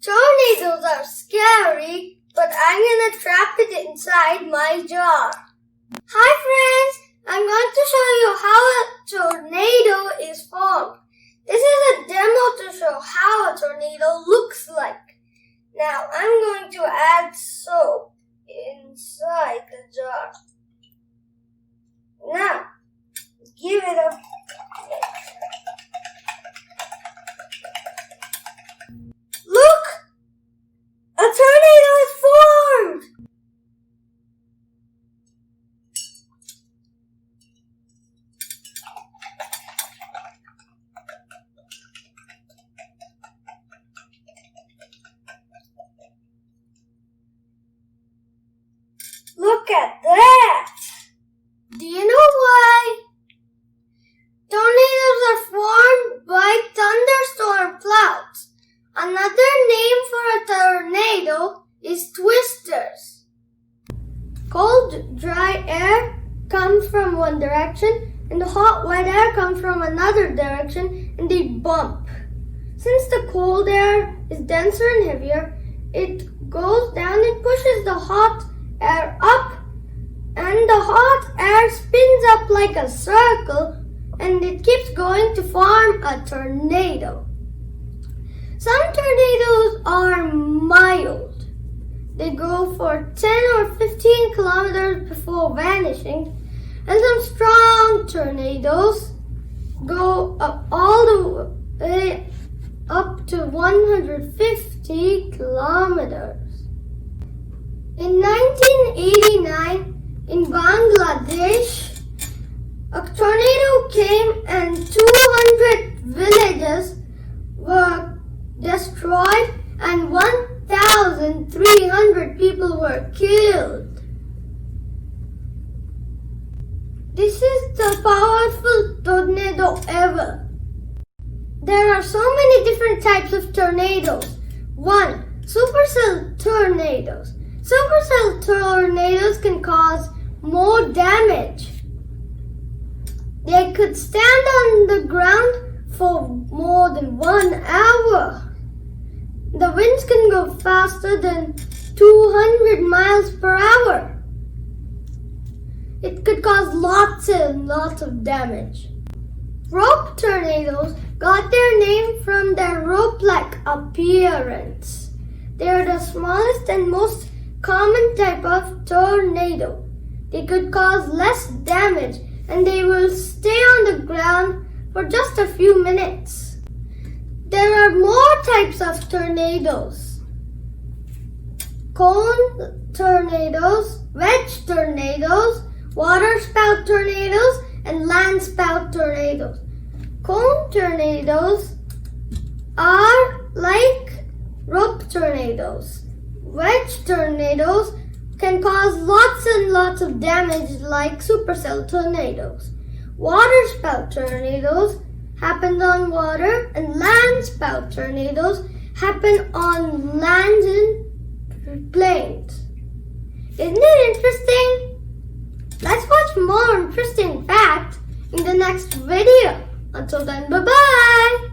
Tornadoes are scary, but I'm gonna trap it inside my jar. Hi friends, I'm going to show you how a tornado is formed. This is a demo to show how a tornado looks like. Now I'm going to add soap inside the jar. Now, give it a look! A tornado is formed! Look at that! Do you know why? Tornadoes are formed by thunderstorm clouds. Another name for a tornado is twisters. Cold, dry air comes from one direction and the hot, wet air comes from another direction and they bump. Since the cold air is denser and heavier, it goes down and pushes the hot air up, and the hot air spins up like a circle and it keeps going to form a tornado. Some tornadoes are mild. They go for 10 or 15 kilometers before vanishing, and some strong tornadoes go up all the way up to 150 kilometers. In 1989, in Bangladesh, a tornado came and 200 villages were destroyed and 1,300 people were killed. This is the powerful tornado ever. There are so many different types of tornadoes. 1. Supercell tornadoes. Supercell tornadoes can cause more damage. They could stand on the ground for more than 1 hour. The winds can go faster than 200 miles per hour. It could cause lots and lots of damage. Rope tornadoes got their name from their rope-like appearance. They are the smallest and most common type of tornado. They could cause less damage and they will stay on the ground for just a few minutes. There are more types of tornadoes. Cone tornadoes, wedge tornadoes, water spout tornadoes, and land spout tornadoes. Cone tornadoes are like rope tornadoes. Wedge tornadoes can cause lots and lots of damage like supercell tornadoes. Water spout tornadoes happen on water, and land spout tornadoes happen on land and plains. Isn't it interesting? Let's watch more interesting facts in the next video. Until then, bye-bye!